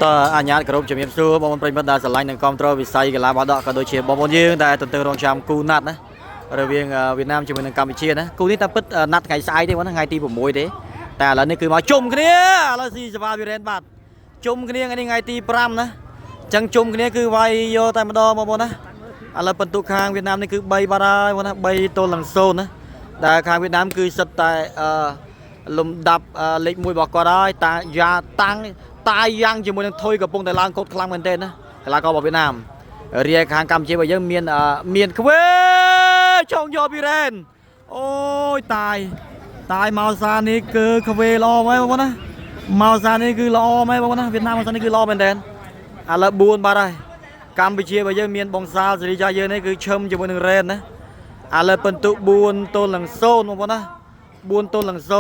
តើអាញាតក្រុមជំរាបសួរបងប្អូនប្រិយមិត្តដែលស្រឡាញ់និងគាំទ្រវិស័យកីឡាបាល់ដកក៏ដូចជាបងប្អូនយើងដែលទន្ទឹងរង់ចាំគូណាត់ណារវាងវៀតណាមជាមួយនឹងកម្ពុជាណាគូនេះតាមពិតណាត់ថ្ងៃស្អែកទេបងណាថ្ងៃទី6ទេតែឥឡូវនេះគឺមកជុំគ្នាឥឡូវស៊ីសេវាវីរ៉េនបាទជុំគ្នាថ្ងៃទី5ណាអញ្ចឹងជុំគ្នាគឺវាយយកតែម្ដងបងប្អូនណាឥឡូវបន្ទុកខាងវៀតណាមនេះគឺ3បាត់ហើយបងណា3ទល់នឹង0ណាដែលខាងវៀតណាមគឺសិតតែលំដាប់លេខ1របស់គាត់ហើយតាយ៉ាងជាមួយនឹងថុយកំពុងតែឡើងកូតខ្លាំងមែនទែនណាកីឡាកររបស់វៀតណាមរាយខាងកម្ពុជារបស់យើងមានខ្វេចង់យកពីរ៉េនអូយតាយមកសានេះគឺខ្វេល្អមែនបងប្អូនណាមកសានេះគឺល្អមែនបងប្អូនណាវៀតណាមមកសានេះគឺល្អមែនទែនឥឡូវ4បាត់ហើយកម្ពុជារបស់យើងមានបងសាលសេរីចាស់យើងនេះគឺឈឹមជាមួយនឹងរ៉េនណាឥឡូវបន្ទុក4ទល់នឹង0បងប្អូនណា4ទល់នឹង0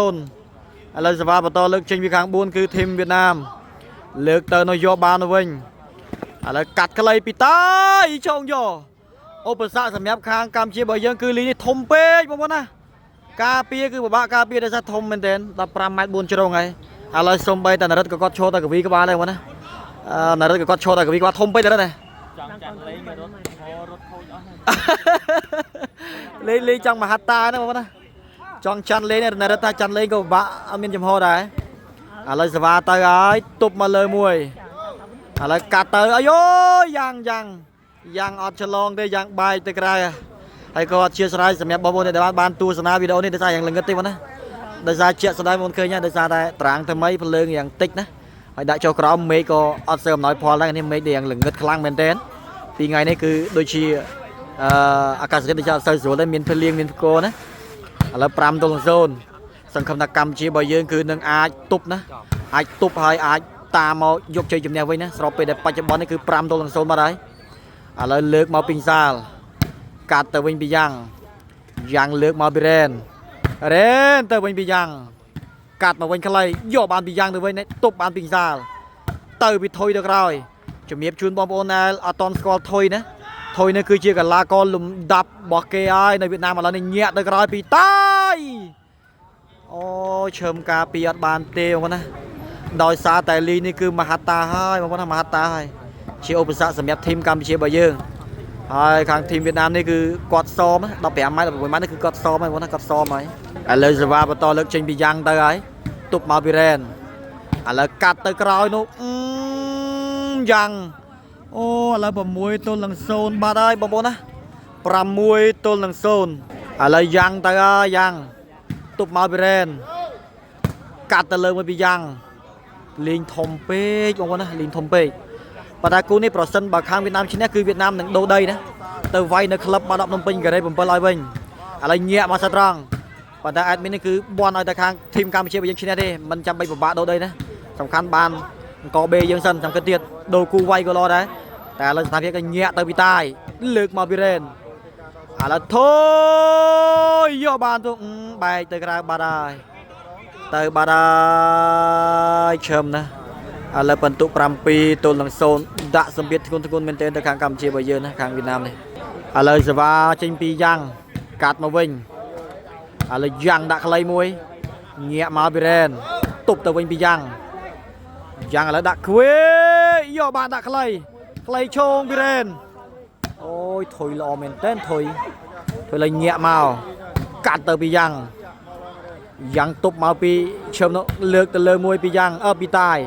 ឥឡូវសេវាបន្តលើកចេញពីខាង4គឺធីមវៀតណាមលើកទៅនៅយកបានទៅវិញឥឡូវកាត់ខ្លីពីតាយចង់យកឧបសគ្គសម្រាប់ខាងកម្ពុជារបស់យើងគឺលីនេះធំពេកបងប្អូនណាការពារគឺពិបាកការពារដោយសារធំមែនទែន15ម៉ែត្រ4ជ្រុងហើយឥឡូវសំបីតានរិតក៏គាត់ឈរតែកវីក្បាលដែរបងប្អូនណានរិតក៏គាត់ឈរតែកវីក្បាលធំពេកដែរណាចង់ចាន់លេងរត់ខូចអស់លេងចង់មហត្តាណាបងប្អូនណាចង់ចាន់លេងនរិតថាចាន់លេងក៏ពិបាកអត់មានចំហដែរឥឡូវសេវាទៅហើយទប់មកលើមួយឥឡូវកាត់ទៅអាយយ៉ាងអត់ឆ្លងទេយ៉ាងបែកទៅក្រៅហើយក៏អត់ជាស្រ័យសម្រាប់បងប្អូនដែលបានទស្សនាវីដេអូនេះដោយសារយ៉ាងល្ងឹតទេបងណាដោយសារជាក់ស្ដែងបងឃើញដោយសារតែត្រាំងថ្មីភ្លើងយ៉ាងតិចណាហើយដាក់ចុះក្រោមមេឃក៏អត់សូវអំណោយផលដែរនេះមេឃដែលយ៉ាងល្ងឹតខ្លាំងមែនទែនពីថ្ងៃនេះគឺដូចជាអាកាសធាតុដូចជាអត់សូវស្រួលទេមានភ្លៀងមានផ្គរណាឥឡូវ5ទល់នឹង0សង្ឃឹមថាកម្ពុជារបស់យើងគឺនឹងអាចទប់ណាអាចទប់ហើយអាចតាមមកយកជ័យជំនះវិញណាស្របពេលដែលបច្ចុប្បន្ននេះគឺ5ទល់នឹង0បាត់ហើយឥឡូវលើកមកពីសាលកាត់ទៅវិញពីយ៉ាងលើកមកពីរ៉េនទៅវិញពីយ៉ាងកាត់មកវិញខ្លីយកបានពីយ៉ាងទៅវិញទប់បានពីសាលទៅពីថុយទៅក្រោយជំរាបជូនបងប្អូនដែលអត់តន់ស្គាល់ថុយណាថុយនេះគឺជាកីឡាករលំដាប់របស់គេហើយនៅវៀតណាមឥឡូវនេះញាក់ទៅក្រោយពីតាយអូឈឹមការពីអត់បានទេបងប្អូនណាដោយសារតែលីនេះគឺមហត្តាហើយបងប្អូនណាមហត្តាហើយជាឧបសគ្គសម្រាប់ធីមកម្ពុជារបស់យើងហើយខាងធីមវៀតណាមនេះគឺគាត់សម15ម៉ែត្រ16ម៉ែត្រនេះគឺគាត់សមហើយបងប្អូនណាគាត់សមហើយឥឡូវសេវាបន្តលើកចេញពីយ៉ាងទៅហើយទប់មកពីរ៉េនឥឡូវកាត់ទៅក្រោយនោះយ៉ាងអូឥឡូវ6ទល់នឹង0បាត់ហើយបងប្អូនណា6ទល់នឹង0ឥឡូវយ៉ាងទៅហើយយ៉ាងទប់មកពីរ៉េនកាត់ទៅលើមួយពីយ៉ាងលេងធំពេកបងប្អូនណាលេងធំពេកប៉ុន្តែគូនេះប្រសិនបើខាងវៀតណាមឈ្នះគឺវៀតណាមនឹងដូរដីណាទៅវាយនៅក្លឹបបាល់ដកភ្នំពេញការ៉េ7ឲ្យវិញឥឡូវញាក់មកសាត្រង់ប៉ុន្តែអេដមីននេះគឺបន់ឲ្យតែខាងធីមកម្ពុជាយើងឈ្នះទេមិនចាំបាច់ពិបាកដូរដីណាសំខាន់បានអង្គបេយើងសិនចាំគិតទៀតដូរគូវាយក៏ល្អដែរតែឥឡូវស្ថានភាពក៏ញាក់ទៅពីតាយលើកមកពីរ៉េនឥឡូវថយយកបានទៅបែកទៅក្រៅបាត់ហើយទៅបាត់ហើយឈឹមណាឥឡូវបន្ទុក7ទល់នឹង0ដាក់សម្ពាធធ្ងន់មែនទែនទៅខាងកម្ពុជារបស់យើងណាខាងវៀតណាមនេះឥឡូវសេវាចេញពីយ៉ាងកាត់មកវិញឥឡូវយ៉ាងដាក់ខ្លីមួយញាក់មកពីរ៉េនទប់ទៅវិញពីយ៉ាងឥឡូវដាក់ខ្វេយកបានដាក់ខ្លីឈោងពីរ៉េនអូយថុយល្អមែនទែនថុយលេងញាក់មកកាត់ទៅពីយ៉ាងទប់មកពីឈឹមនោះលើកទៅលើមួយពីយ៉ាងពីតាយ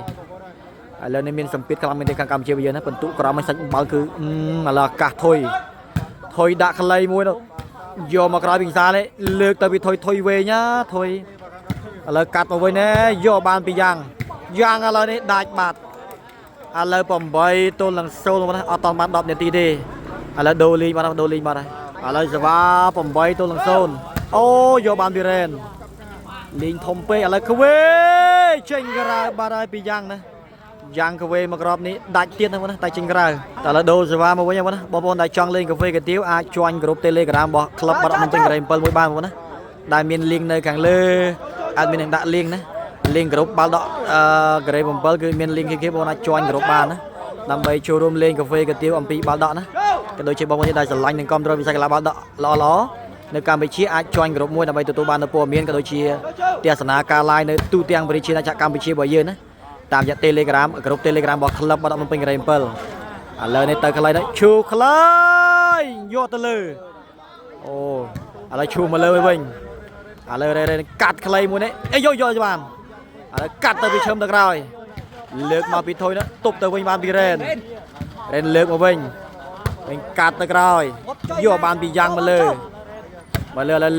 ឥឡូវនេះមានសម្ពាធខ្លាំងមែនទេខាងកម្ពុជាយើងណាបន្ទុកក្រោមមិនសាច់បើគឺឥឡូវអាកាសថុយដាក់ខ្លីមួយនោះយកមកក្រោយពីសានេះលើកទៅពីថុយវិញណាថុយឥឡូវកាត់មកវិញណែយកបានពីយ៉ាងឥឡូវនេះដាច់បាត់ឥឡូវ8ទល់នឹង0ណាអត់តបាន10នាទីទេឥឡូវដូរលីងបាត់ហើយឥឡូវសេវា8ទល់នឹង0អូយកបានពីរ៉េនលេងធំពេកឥឡូវខ្វេចេញក្រៅបាត់ហើយពីយ៉ាងណាយ៉ាងកាហ្វេមកក្របនេះដាច់ទៀតណាបងណាតែចេញក្រៅតែឥឡូវដូរសេវាមកវិញបងណាបងប្អូនដែលចង់លេងកាហ្វេកាទៀវអាចជួញក្រុម Telegram របស់ក្លឹបបាល់ដកភ្នំពេញការ៉េ7មួយបានបងណាដែលមាន link នៅខាងលើអាចមាននឹងដាក់ link ណា link ក្រុមបាល់ដកការ៉េ7គឺមាន link គេបងប្អូនអាចជួញក្រុមបានណាដើម្បីចូលរួមលេងកាហ្វេកាទៀវអំពីបាល់ដកណាក៏ដូចជាបងប្អូនដែលស្រឡាញ់និងគាំទ្រវិស័យកីឡាបាល់ដកល្អនៅកម្ពុជាអាចជួញក្រុមមួយដើម្បីទទួលបាននូវព័ត៌មានក៏ដូចជាទស្សនាការ live នៅទូទាំងប្រទេសជាតិកម្ពុជារបស់យើងណា តាមរយៈ Telegram ក្រុម Telegram របស់ក្លឹបបាត់ដំពេញកេរ៉េ7ឥឡូវនេះទៅខ្លីនេះឈូខ្លីយកទៅលើអូឥឡូវឈូមកលើវិញឥឡូវកាត់ខ្លីមួយនេះអេយកបានឥឡូវកាត់ទៅពីឈឹមទៅក្រោយលើកមកពីថុយនោះទប់ទៅវិញបានពីរ៉េនលើកមកវិញកាត់ទៅក្រោយយកបានពីយ៉ាងមកលើ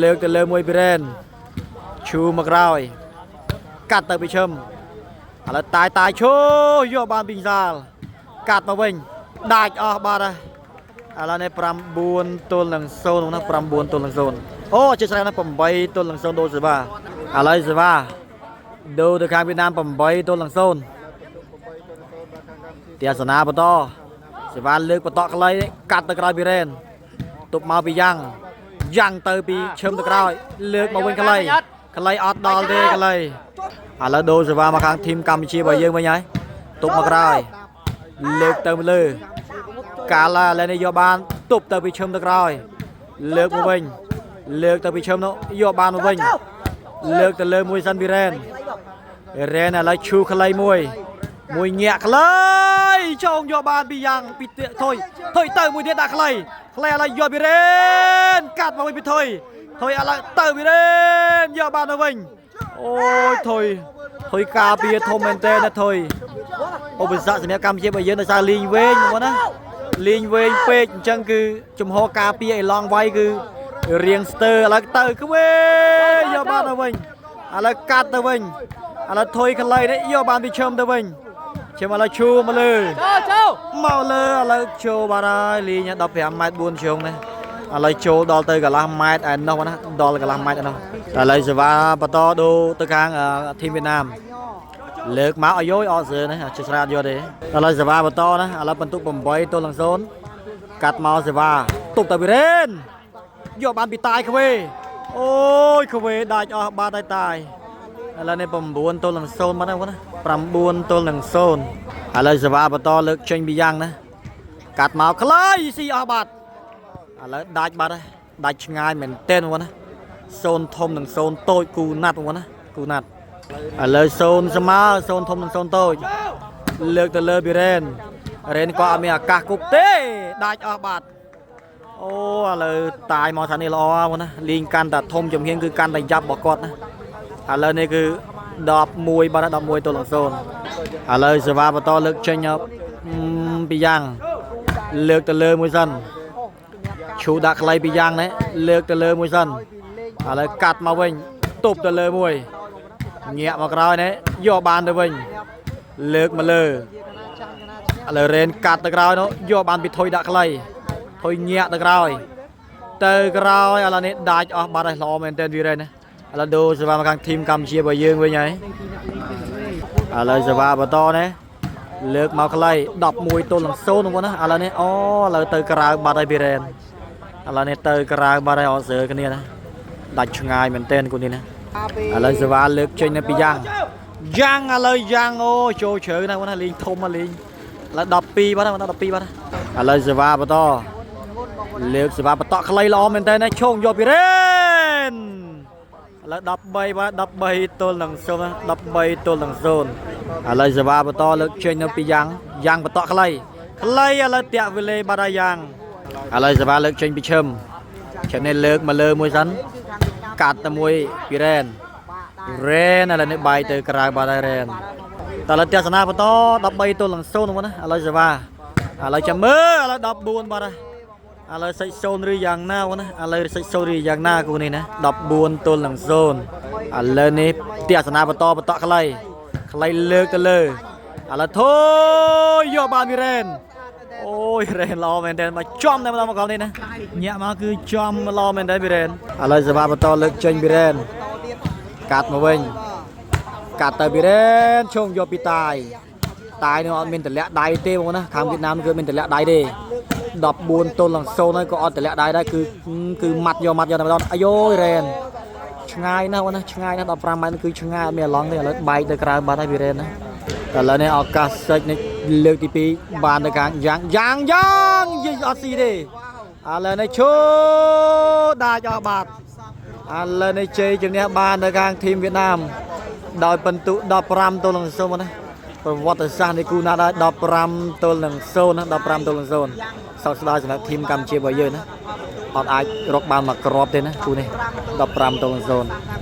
លើកទៅលើមួយពីរ៉េនឈូមកក្រោយកាត់ទៅពីឈឹមឥឡូវតាយឈូយកបានពីសាលកាត់មកវិញដាច់អស់បាត់ហើយឥឡូវនេះ9 ទល់នឹង 0 ណា9 ទល់នឹង 0អូជាស្រ័យណា8 ទល់នឹង 0ដូរសេវាឥឡូវសេវាដូរទៅខាងវៀតណាម8 ទល់នឹង 0ទាសនាបន្តសេវាលើកបន្តខ្លីកាត់ទៅក្រោយពីរ៉េនទប់មកពីយ៉ាងទៅពីឈឹមទៅក្រោយលើកមកវិញខ្លីអត់ដល់ទេខ្លីឥឡូវដូរសេវាមកខាងធីមកម្ពុជារបស់យើងវិញហើយទប់មកក្រោយលើកទៅលើកាឡាឥឡូវនេះយកបានទប់ទៅពីឈឹមទៅក្រោយលើកមកវិញលើកទៅពីឈឹមនោះយកបានមកវិញលើកទៅលើមួយសិនពីរ៉េនឥឡូវឈូខ្លីមួយញាក់ខ្លីចងយកបានពីយ៉ាងពីថុយទៅមួយទៀតដាក់ខ្លីឥឡូវយកពីរ៉េនកាត់មកវិញពីថុយឥឡូវទៅពីរ៉េនយកបានទៅវិញអូយថុយការពារធំមែនទេណាថុយឧបសគ្គសម្រាប់កម្ពុជារបស់យើងដោយសារលីងវែងមកណាលីងវែងពេកអញ្ចឹងគឺជំហរការពារឲ្យឡងវាយគឺរៀងស្ទើឥឡូវទៅក្វេយកបានទៅវិញឥឡូវកាត់ទៅវិញឥឡូវថុយខ្លីនេះយកបានពីឈឹមទៅវិញឈឹមឥឡូវឈូមកលើមកលើឥឡូវចូលបានហើយលីង15 ម៉ែត្រ 4 ជ្រុងនេះឥឡូវចូលដល់ទៅកន្លះម៉ែត្រឯនោះណាដល់កន្លះម៉ែត្រឯនោះឥឡូវសេវាបន្តដូរទៅខាងធីមវៀតណាមលើកមកឲ្យយអត់ស្រើណាជាស្រាតយកទេឥឡូវសេវាបន្តណាឥឡូវបន្ទុក8 ទល់នឹង 0កាត់មកសេវាទប់ទៅពីរ៉េនយកបានពីតាយខ្វេអូយខ្វេដាច់អស់បាត់ហើយតាយឥឡូវនេះ9 ទល់នឹង 0មកណា9 ទល់នឹង 0ឥឡូវសេវាបន្តលើកចេញពីយ៉ាងណាកាត់មកខ្លីស៊ីអស់បាត់ឥឡូវដាច់បាត់ហើយដាច់ឆ្ងាយមែនទែនមកណា0 ធំនឹង 0 តូចគូណាត់មកណាគូណាត់ឥឡូវ0ស្មើ0 ធំនឹង 0 តូចលើកទៅលើពីរ៉េនក៏អត់មានឱកាសគប់ទេដាច់អស់បាត់អូឥឡូវតាយមកថានេះល្អមកណាលីងកាន់តែធំចំហៀងគឺកាន់តែយ៉ាប់របស់គាត់ណាឥឡូវនេះគឺ11បាត់11 ទល់នឹង 0ឥឡូវសេវាបន្តលើកចេញពីយ៉ាងលើកទៅលើមួយសិនឈូដាក់ខ្លីពីយ៉ាងនេះលើកទៅលើមួយសិនឥឡូវកាត់មកវិញទប់ទៅលើមួយញាក់មកក្រោយនេះយកបានទៅវិញលើកមកលើឥឡូវរ៉េនកាត់ទៅក្រោយនោះយកបានពីថុយដាក់ខ្លីថុយញាក់ទៅក្រោយឥឡូវនេះដាច់អស់បាត់ហើយល្អមែនទែនវីរ៉េនណាឥឡូវដូរសេវាមកខាងធីមកម្ពុជារបស់យើងវិញហើយឥឡូវសេវាបន្តនេះលើកមកខ្លី11 ទល់នឹង 0 ហ្នឹងណាឥឡូវនេះអូឥឡូវទៅក្រៅបាត់ហើយវីរ៉េនឥឡូវនេះទៅក្រៅបាត់ហើយអត់ស្រើគ្នាណាដាច់ឆ្ងាយមែនទែនគូនេះណាឥឡូវសេវាលើកចេញនៅពីយ៉ាងឥឡូវយ៉ាងអូចូលជ្រៅណាស់ណាលេងធំមកលេងឥឡូវ12បាត់12បាត់ឥឡូវសេវាបន្តលើកសេវាបន្តខ្លីល្អមែនទែនណាឈោងយកពីរ៉េនឥឡូវ13បាត់13 ទល់នឹង 0 13 ទល់នឹង 0ឥឡូវសេវាបន្តលើកចេញនៅពីយ៉ាងបន្តខ្លីឥឡូវតាក់វេលេបាត់ហើយយ៉ាងឥឡូវសេវាលើកចេញពីឈឹមនេះលើកមកលើមួយសិនកាត់តែមួយពីរ៉េនឥឡូវនេះបាយទៅក្រៅបាត់ហើយរ៉េនតើឥឡូវទស្សនាបន្ត13 ទល់នឹង 0 ហ្នឹងណាឥឡូវសេវាឥឡូវចាំមើលឥឡូវ14បាត់ហើយឥឡូវសិច0ឬយ៉ាងណាណាឥឡូវសិច0ឬយ៉ាងណាគូនេះណា14 ទល់នឹង 0ឥឡូវនេះទស្សនាបន្តខ្លីលើកទៅលើឥឡូវធូយកបានពីរ៉េនអូយរ៉េនល្អមែនទែនមកចំតែម្ដងមកកលនេះណាញាក់មកគឺចំល្អមែនទែនពីរ៉េនឥឡូវសេវាបន្តលើកចេញពីរ៉េនកាត់មកវិញកាត់ទៅពីរ៉េនឈោងយកពីតាយនោះអត់មានតម្លាក់ដៃទេបងណាខាងវៀតណាមគឺមានតម្លាក់ដៃទេ14 ទល់នឹង 0 ហើយក៏អត់តម្លាក់ដៃដែរគឺម៉ាត់យកតែម្ដងអាយយរ៉េនឆ្ងាយណាស់បងណាឆ្ងាយណាស់15 ម៉ែត្រគឺឆ្ងាយអត់មានឡងទេឥឡូវបែកទៅក្រៅបាត់ហើយពីរ៉េនណាឥឡូវនេះឱកាសសេចនេះលើកទី2បានទៅខាងយ៉ាងយីអត់ស៊ីទេឥឡូវនេះឈូដាច់អស់បាត់ឥឡូវនេះជ័យជំនះបានទៅខាងធីមវៀតណាមដោយពិន្ទុ15 ទល់នឹង 0 ណា ប្រវត្តិសាស្ត្រនៃគូណាដែរ15ទល់នឹង0ណា15ទល់នឹង0សោកស្ដាយសម្រាប់ធីមកម្ពុជារបស់យើងណាអត់អាចរកបានមកគ្រាប់ទេណាគូនេះ15ទល់នឹង0